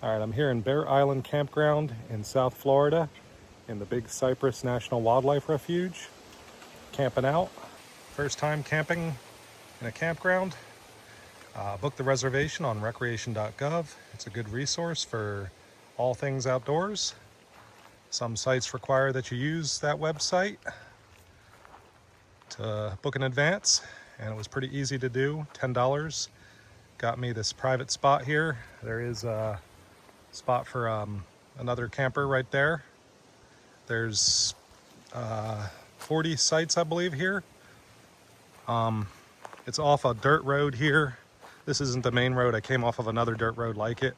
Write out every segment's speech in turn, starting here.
All right, I'm here in Bear Island Campground in South Florida in the Big Cypress National Wildlife Refuge, camping out. First time camping in a campground. Book the reservation on recreation.gov. It's a good resource for all things outdoors. Some sites require that you use that website to book in advance, and it was pretty easy to do. $10 got me this private spot here. There is a spot for another camper right there. There's 40 sites, I believe, here. It's off a dirt road here. This isn't the main road. I came off of another dirt road like it,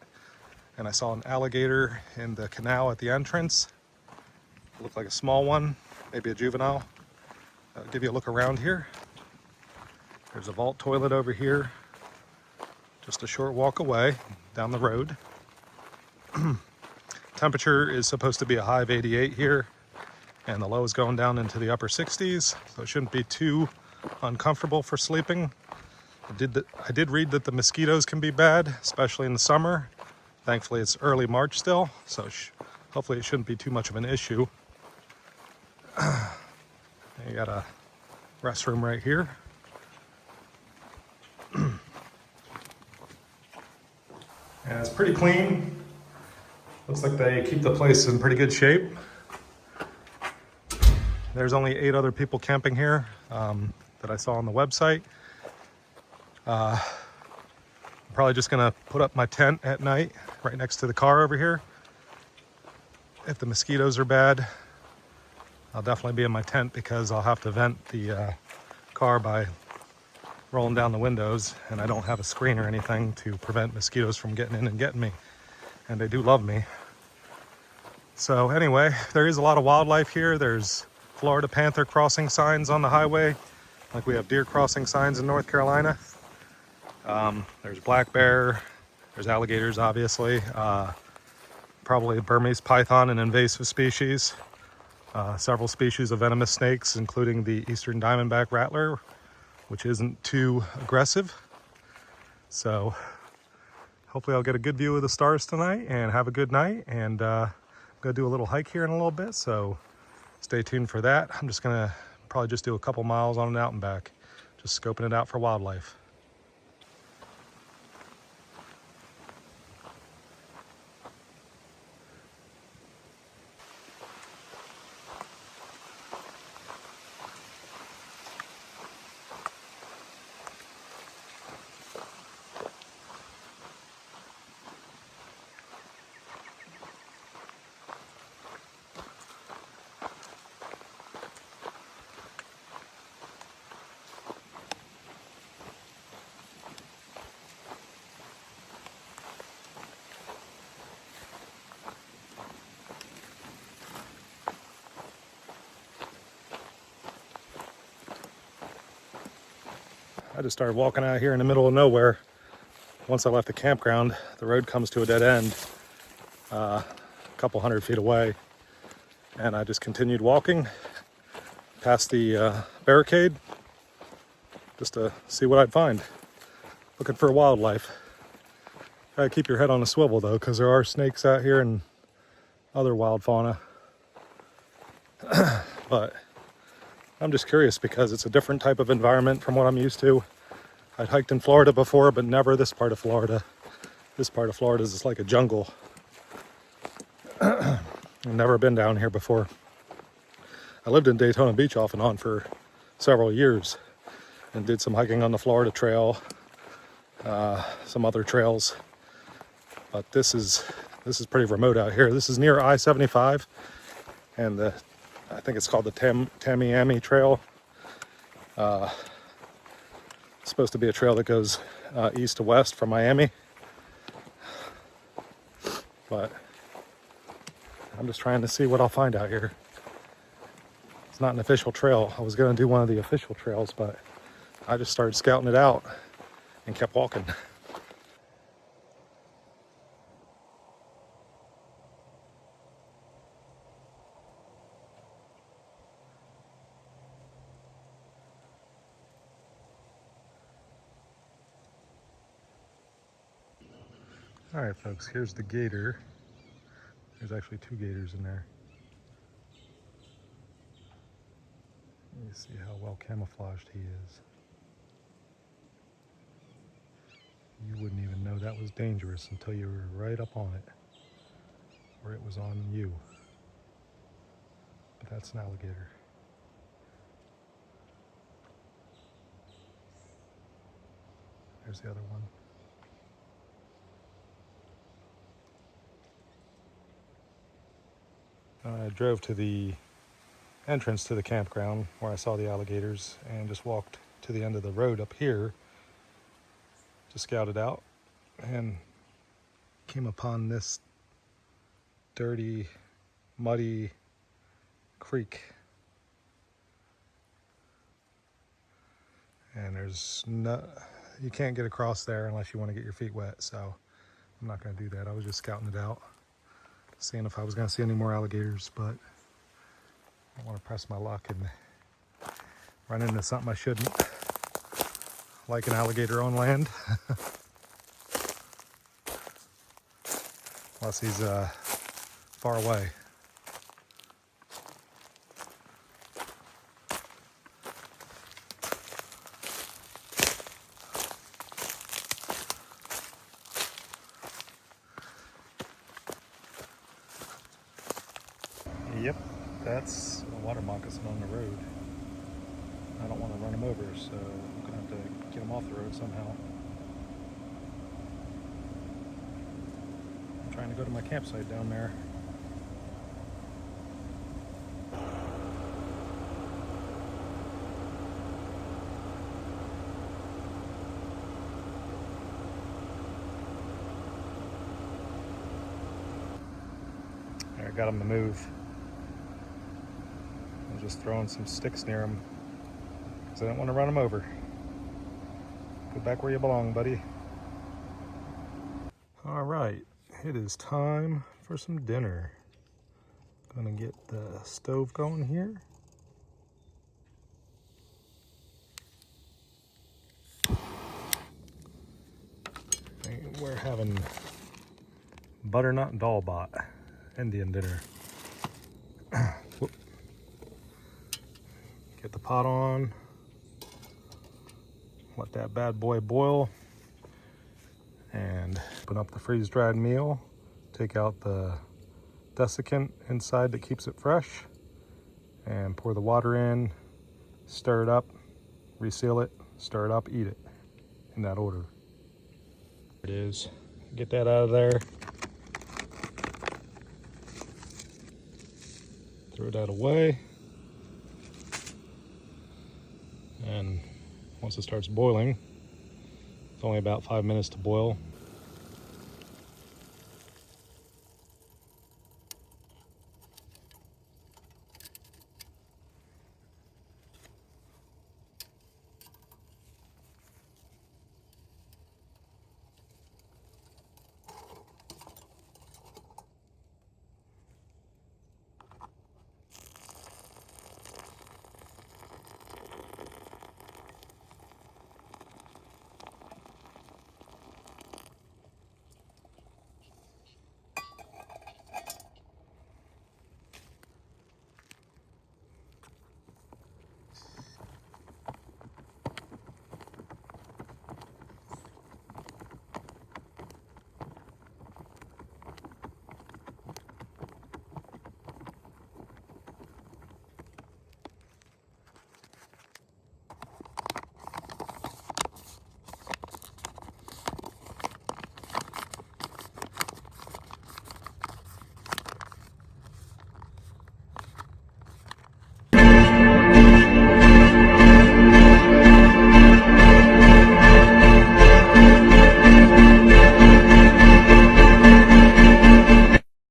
and I saw an alligator in the canal at the entrance. It looked like a small one, maybe a juvenile. I'll give you a look around here. There's a vault toilet over here, just a short walk away down the road. Temperature is supposed to be a high of 88 here, and the low is going down into the upper 60s, so it shouldn't be too uncomfortable for sleeping. I did read that the mosquitoes can be bad, especially in the summer. Thankfully, it's early March still, so hopefully it shouldn't be too much of an issue. You got a restroom right here. And it's pretty clean. Looks like they keep the place in pretty good shape. There's only 8 other people camping here that I saw on the website. I'm probably just gonna put up my tent at night right next to the car over here. If the mosquitoes are bad, I'll definitely be in my tent because I'll have to vent the car by rolling down the windows, and I don't have a screen or anything to prevent mosquitoes from getting in and getting me, and they do love me. So anyway, there is a lot of wildlife here. There's Florida panther crossing signs on the highway, like we have deer crossing signs in North Carolina. There's black bear, there's alligators, obviously, probably Burmese python, an invasive species, several species of venomous snakes, including the eastern diamondback rattler, which isn't too aggressive. So hopefully I'll get a good view of the stars tonight and have a good night. And I'm gonna do a little hike here in a little bit, so stay tuned for that. I'm just gonna probably just do a couple miles on and out and back, just scoping it out for wildlife. I just started walking out here in the middle of nowhere. Once I left the campground, the road comes to a dead end a couple 100 feet away, and I just continued walking past the barricade just to see what I'd find. Looking for wildlife. Gotta keep your head on a swivel though, because there are snakes out here and other wild fauna. But I'm just curious because it's a different type of environment from what I'm used to. I'd hiked in Florida before, but never this part of Florida. This part of Florida is just like a jungle. I've never been down here before. I lived in Daytona Beach off and on for several years and did some hiking on the Florida Trail, some other trails. But this is pretty remote out here. This is near I-75, and I think it's called the Tamiami Trail. It's supposed to be a trail that goes east to west from Miami. But I'm just trying to see what I'll find out here. It's not an official trail. I was going to do one of the official trails, but I just started scouting it out and kept walking. All right, folks, here's the gator. There's actually 2 gators in there. You see how well camouflaged he is. You wouldn't even know that was dangerous until you were right up on it, or it was on you. But that's an alligator. There's the other one. I drove to the entrance to the campground where I saw the alligators and just walked to the end of the road up here to scout it out, and came upon this dirty, muddy creek. And there's no, you can't get across there unless you want to get your feet wet, so I'm not going to do that. I was just scouting it out, seeing if I was going to see any more alligators, but I don't want to press my luck and run into something I shouldn't, like an alligator on land. Unless he's far away. Yep, that's a water moccasin on the road. I don't want to run him over, so I'm going to have to get him off the road somehow. I'm trying to go to my campsite down there. I got him to move. I'm just throwing some sticks near him because I don't want to run him over. Go back where you belong, buddy. All right, it is time for some dinner. Gonna get the stove going here. And we're having butternut dalbot Indian dinner. Get the pot on, let that bad boy boil, and open up the freeze-dried meal, take out the desiccant inside that keeps it fresh, and pour the water in, stir it up, reseal it, stir it up, eat it, in that order. There it is. Get that out of there. Throw that away. And once it starts boiling, it's only about 5 minutes to boil.